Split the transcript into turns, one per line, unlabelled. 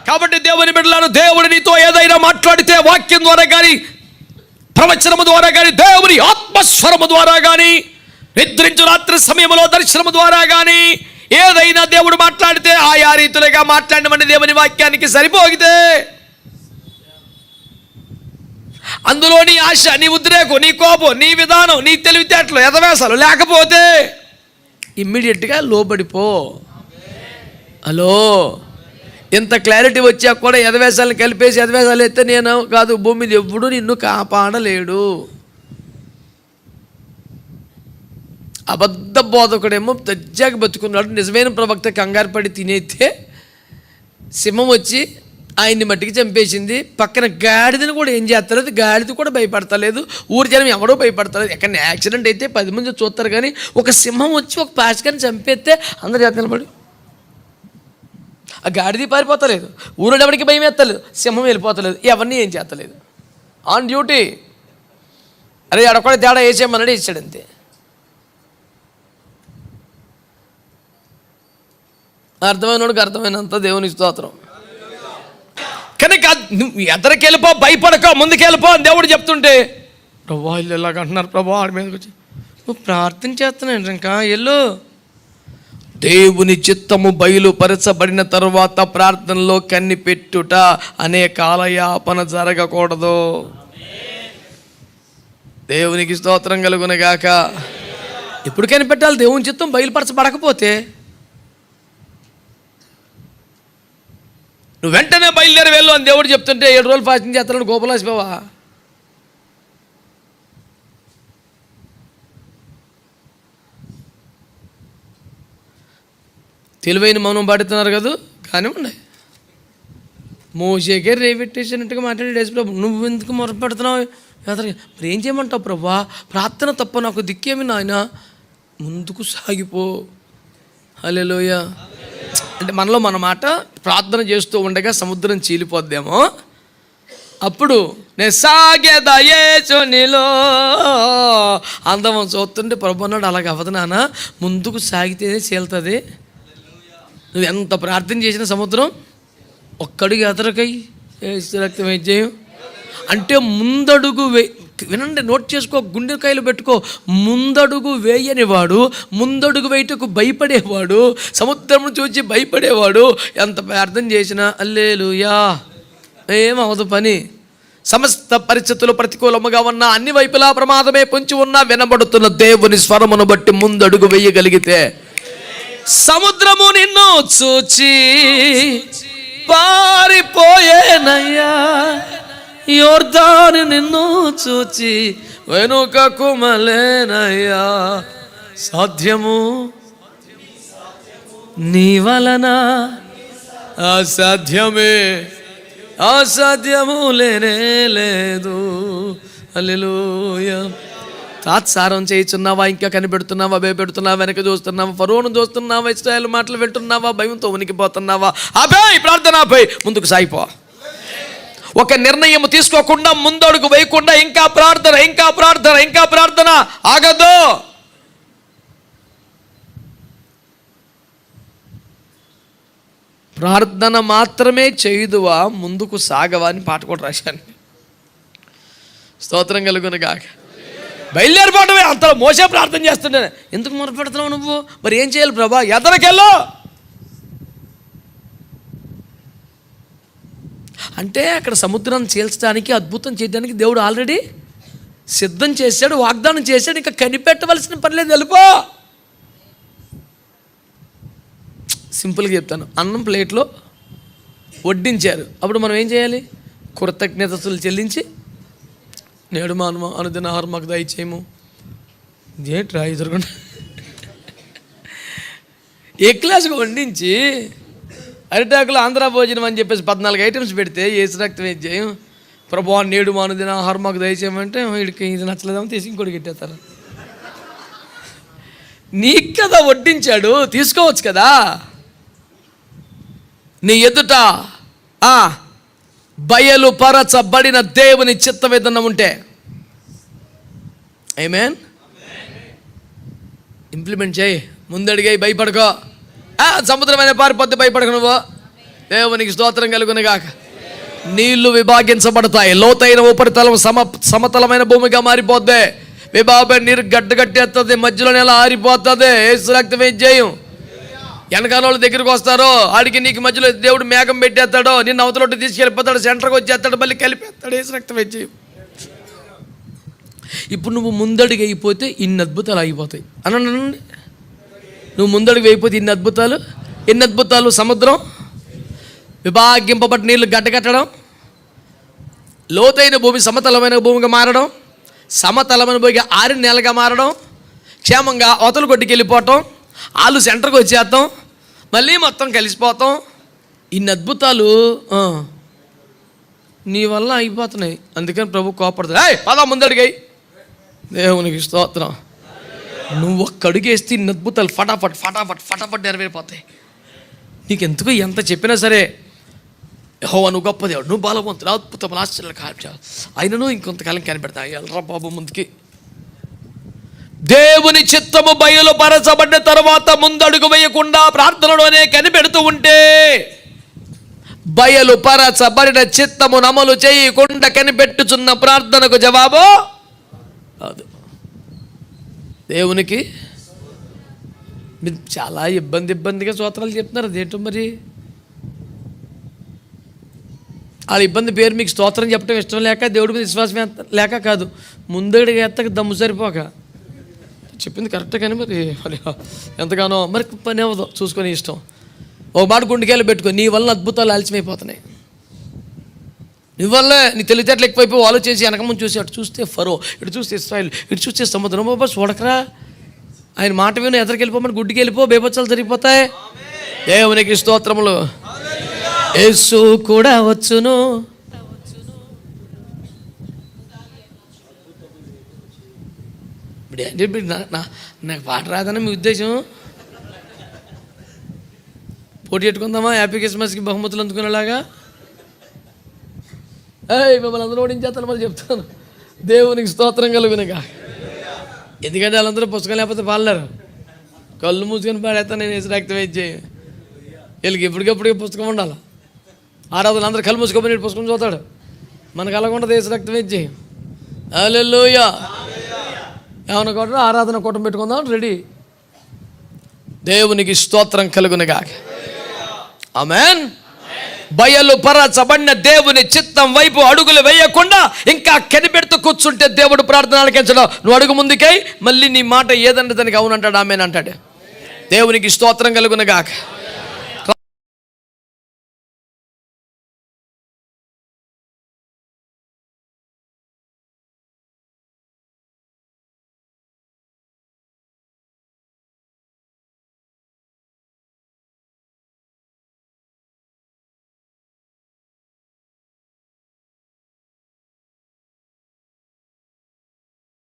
కాబట్టి దేవుని బిడ్డలారా, దేవుడు నీతో ఏదైనా మాట్లాడితే వాక్యం ద్వారా కానీ, ప్రవచనము ద్వారా కానీ, దేవుని ఆత్మస్వరము ద్వారా కానీ, నిద్రించు రాత్రి సమయంలో దర్శనము ద్వారా కానీ ఏదైనా దేవుడు మాట్లాడితే ఆయా రీతులుగా మాట్లాడమని దేవుని వాక్యానికి సరిపోగితే, అందులో నీ ఆశ, నీ ఉద్రేకం, నీ కోపం, నీ విధానం, నీ తెలివితేటలు, ఎదవేశాలు లేకపోతే ఇమ్మీడియట్గా లోబడిపో. హలో, ఇంత క్లారిటీ వచ్చాక కూడా ఎదవేశాలను కలిపేసి ఎదవేశాలు ఎత్తే నేను కాదు, భూమి మీద ఎవ్వడు నిన్ను కాపాడలేడు. అబద్ధ బోధకుడేమో దజ్జాగా బతుకున్నాడు. నిజమైన ప్రవక్త కంగారు పడి తినేస్తే సింహం వచ్చి ఆయన్ని మట్టికి చంపేసింది. పక్కన గాడిదని కూడా ఏం చేస్తలేదు, గాడిద కూడా భయపడతలేదు, ఊరి జనం ఎవడో భయపడతలేదు. ఎక్కడ యాక్సిడెంట్ అయితే 10 మంది చూస్తారు, కానీ ఒక సింహం వచ్చి ఒక పాస్కర్ని చంపేస్తే అందరు చేత నిలబడి, ఆ గాడిది పారిపోతలేదు, ఊరిలో ఎవరికి భయం ఎత్తలేదు, సింహం వెళ్ళిపోతలేదు, ఎవరిని ఏం చేస్తలేదు, ఆన్ డ్యూటీ. అరే అడొక్కడే తేడా వేసేయమన్నాడు, వేసాడు అంతే. అర్థమైనోడికి అర్థమైనంత దేవుని స్తోత్రం. కనుక నువ్వు ఎదరికెళ్ళిపో, భయపడకో, ముందుకెళ్ళిపో అని దేవుడు చెప్తుంటే, ప్రభా ఇల్లు ఎలాగ అంటున్నారు, ప్రభా ఆడి మీదకి వచ్చి నువ్వు ప్రార్థన చేస్తున్నాను ఇంకా ఎల్లు. దేవుని చిత్తము బయలుపరచబడిన తరువాత ప్రార్థనలో కనిపెట్టుట అనే కాలయాపన జరగకూడదు. దేవునికి స్తోత్రం కలుగునగాక. ఎప్పుడు కనిపెట్టాలి? దేవుని చిత్తం బయలుపరచబడకపోతే నువ్వు వెంటనే బయలుదేరి వెళ్ళు అని దేవుడు చెప్తుంటే 7 రోజులు ఫాస్టింగ్ చేస్తాను గోపలాసిపోవా? తెలివైన మౌనం పాడుతున్నారు కదా, కానీ ఉన్నాయి. మోషేకే రేపెట్టేసినట్టుగా మాట్లాడే ప్రభు, నువ్వు ఎందుకు మొరపెడుతున్నావు? మరి ఏం చేయమంటావు ప్రభా? ప్రార్థన తప్ప నాకు దిక్కేమి నాయన, ముందుకు సాగిపో. హల్లెలూయా. అంటే మనలో మన మాట, ప్రార్థన చేస్తూ ఉండగా సముద్రం చీలిపోద్దేమో, అప్పుడు నేను సాగేదా యేసునిలో అందమం చూస్తుంటే ప్రభు అన్నాడు, అలాగ అవ్వదు నాన్న, ముందుకు సాగితేనే చీలుతుంది. నువ్వు ఎంత ప్రార్థన చేసిన సముద్రం ఒక్కడికి ఎదరకై రక్తం విజయం అంటే ముందడుగు వినండి, నోట్ చేసుకో, గుండెకాయలు పెట్టుకో. ముందడుగు వేయనివాడు, ముందడుగు వేయటకు భయపడేవాడు, సముద్రం చూసి భయపడేవాడు ఎంత ప్రార్థన చేసినా హల్లెలూయా ఏమవదు పని. సమస్త పరిస్థితులు ప్రతికూలముగా ఉన్న, అన్ని వైపులా ప్రమాదమే పొంచి ఉన్నా వినబడుతున్న దేవుని స్వరమును బట్టి ముందడుగు వేయగలిగితే, సముద్రము నిన్ను చూచి పారిపోయేనయ్యా, యోర్దాను నిన్ను చూచి వెనుకకు మలేనయ్యా, సాధ్యము నీ వలన అసాధ్యమే, అసాధ్యము లేనే లేదు. హల్లెలూయా. తాత్సారం చేయుచున్నావా? ఇంకా కనిపెడుతున్నావా? భయపెడుతున్నావా? వెనక చూస్తున్నావా? ఫరోను చూస్తున్నావా? ఇశ్రాయేలు మాటలు వింటున్నావా? భయంతో ఉనికిపోతున్నావా? అభయ్ ప్రార్థన, అభయ్ ముందుకు సాగిపో. ఒక నిర్ణయం తీసుకోకుండా, ముందడుగు వేయకుండా ఇంకా ప్రార్థన, ఇంకా ప్రార్థన, ఇంకా ప్రార్థన ఆగదు. ప్రార్థన మాత్రమే చేయుదువా, ముందుకు సాగవా అని పాట కూడా రాశాను. స్తోత్రం కలుగునుగాక. బయలుదేరిపోవడమే. అంతలో మోసే ప్రార్థన చేస్తుండే, ఎందుకు మొరపెడుతున్నావు నువ్వు? మరి ఏం చేయాలి ప్రభా? ఎదరికెళ్ళు అంటే అక్కడ సముద్రాన్ని చీల్చడానికి, అద్భుతం చేయడానికి దేవుడు ఆల్రెడీ సిద్ధం చేశాడు, వాగ్దానం చేశాడు. ఇంకా కనిపెట్టవలసిన పని లేదు, వెళ్ళిపో. సింపుల్గా చెప్తాను, అన్నం ప్లేట్లో వడ్డించారు, అప్పుడు మనం ఏం చేయాలి? కృతజ్ఞతలు చెల్లించి, నేడు మానవ అనుదిన ఆహారం మాకు దయచేయము. ఏంట్రా ఎదురుకుండా ఏ క్లాసుగా వండించి అరిటాకులు ఆంధ్ర భోజనం అని చెప్పేసి 14 ఐటమ్స్ పెడితే ఏసు రక్తం ఏం చేయం? ప్రభువా నేడు మానుదిన ఆహారం మాకు దయచేయమంటే వీడికి ఇది నచ్చలేదేమో తీసి ఇంకోటి పెట్టేస్తారు. నీకు కదా వడ్డించాడు, తీసుకోవచ్చు కదా. నీ ఎదుట బయలుపరచబడిన దేవుని చిత్తం ఏదన్నా ఉంటే ఆమేన్ ఇంప్లిమెంట్ చేయి. ముందడిగాయి, భయపడకో. సముద్రమైన పారిపోతే భయపడకు నువ్వు. దేవునికి స్తోత్రం కలుగునుగాక. నీళ్లు విభాగించబడతాయి. లోతైన ఉపరితలం సమతలమైన భూమిగా మారిపోద్ది. విభాగం నీరు గడ్డగట్టేస్తుంది, మధ్యలో నెల ఆరిపోతుంది. యేసు రక్తం ఏం చేయం. వెనకాల వాళ్ళు దగ్గరికి వస్తారో ఆడికి నీకు మధ్యలో దేవుడు మేఘం పెట్టేస్తాడో, నిన్ను అవతలొట్టు తీసుకెళ్ళిపోతాడు, సెంటర్కి వచ్చేస్తాడు, మళ్ళీ కలిపేస్తాడు. యేసు రక్తం ఏం చేయం. ఇప్పుడు నువ్వు ముందడుగు అయిపోతే ఇన్ని అద్భుతాలు అయిపోతాయి అనండి. నువ్వు ముందడుగు అయిపోతే ఇన్ని అద్భుతాలు. ఎన్ని అద్భుతాలు? సముద్రం విభాగింపబడి నీళ్లు గడ్డగట్టడం, లోతైన భూమి సమతలమైన భూమిగా మారడం, సమతలమైన భూమిగా ఆరిన నెలగా మారడం, క్షేమంగా అవతల కొట్టుకు వెళ్ళిపోవటం, వాళ్ళు సెంటర్కి వచ్చేస్తాం, మళ్ళీ మొత్తం కలిసిపోతాం. ఇన్ని అద్భుతాలు నీ వల్ల అయిపోతున్నాయి. అందుకని ప్రభు కోపడుతుంది. పదా ముందడిగాయి. దేవునికి స్తోత్రం. నువ్వు ఒక్క అడుగేస్తే ఇన్ని అద్భుతాలు ఫటాఫట్ ఫటాఫట్ ఫటాఫట్ నెరవేరిపోతాయి. నీకు ఎందుకు ఎంత చెప్పినా సరే, యెహోవా నువ్వు గొప్ప దేవుడు, నువ్వు బలవంతుడు, అద్భుతం ఆశ్చర్యాలు కార్యాలు, అయినను ఇంకొంతకాలం కనిపెడతా. ఎల్రా బాబు ముందుకి. దేవుని చిత్తము బయలుపరచబడిన తర్వాత ముందడుగు వేయకుండా ప్రార్థనలోనే కనిపెడుతూ ఉంటే, బయలుపరచబడిన చిత్తమును అమలు చేయకుండా కనిపెట్టుచున్న ప్రార్థనకు జవాబు కాదు. దేవునికి మీరు చాలా ఇబ్బందిగా స్తోత్రాలు చెప్తున్నారు. అదేంటో మరి వాళ్ళ ఇబ్బంది పేరు మీకు స్తోత్రం చెప్పడం ఇష్టం లేక, దేవుడి మీద విశ్వాసం లేక కాదు, ముందడిగా ఎత్తక దమ్ము సరిపోక. చెప్పింది కరెక్టే కానీ మరి ఎంతగానో మరి పని అవ్వదు. చూసుకొని ఇష్టం ఒక మాట గుండెకాయలు పెట్టుకో. నీ వల్ల అద్భుతాలు ఆలస్యమైపోతున్నాయి. నీ వల్లే నీ తెలివితేటలు ఎక్కువైపోయి ఆలోచించి వెనక ముందు చూసి అటు చూస్తే ఫరో, ఇటు చూస్తే ఇశ్రాయేలు, ఇటు చూస్తే సముద్రం. బాబా చూడకరా, ఆయన మాట విని ఎదరికి వెళ్ళిపోమని గుడ్డికి వెళ్ళిపో, బేబచ్చాలు జరిగిపోతాయి. దేవునికి స్తోత్రములు. యేసు కూడా వచ్చును. ఇప్పుడు నాకు పాట రాదని మీ ఉద్దేశం? పోటీ పెట్టుకుందామా హ్యాపీ క్రిస్మస్కి బహుమతులు అందుకునేలాగా? మిమ్మల్ని అందరూ ఓడించేస్తాను మరి చెప్తాను. దేవునికి స్తోత్రం కలుగునుగా. ఎందుకంటే వాళ్ళందరూ పుస్తకం లేకపోతే పాడలేరు. కళ్ళు మూసుకొని పాడేస్తాను నేను. యేసు రక్తం చేయి. వీళ్ళకి ఎప్పటికప్పుడు పుస్తకం ఉండాలి. ఆరాధన అందరూ కళ్ళు మూసుకోమని పుస్తకం చూస్తాడు. మనకు అలాగుంటుంది. యేసు రక్తం చేయి. హల్లెలూయా. ఏమన్నా కొట్టడం ఆరాధన కూటం పెట్టుకుందాం రెడీ. దేవునికి స్తోత్రం కలుగునుగా. ఆమేన్. బయలుపరచబడిన దేవుని చిత్తం వైపు అడుగులు వేయకుండా ఇంకా కనిపెడుతూ కూర్చుంటే దేవుడు ప్రార్థన ఆలకించడం. నువ్వు అడుగు ముందుకై మళ్ళీ నీ మాట ఏదంటే దానికి అవునంటాడు, ఆమేన్ అంటాడు. దేవునికి స్తోత్రం కలుగునుగాక.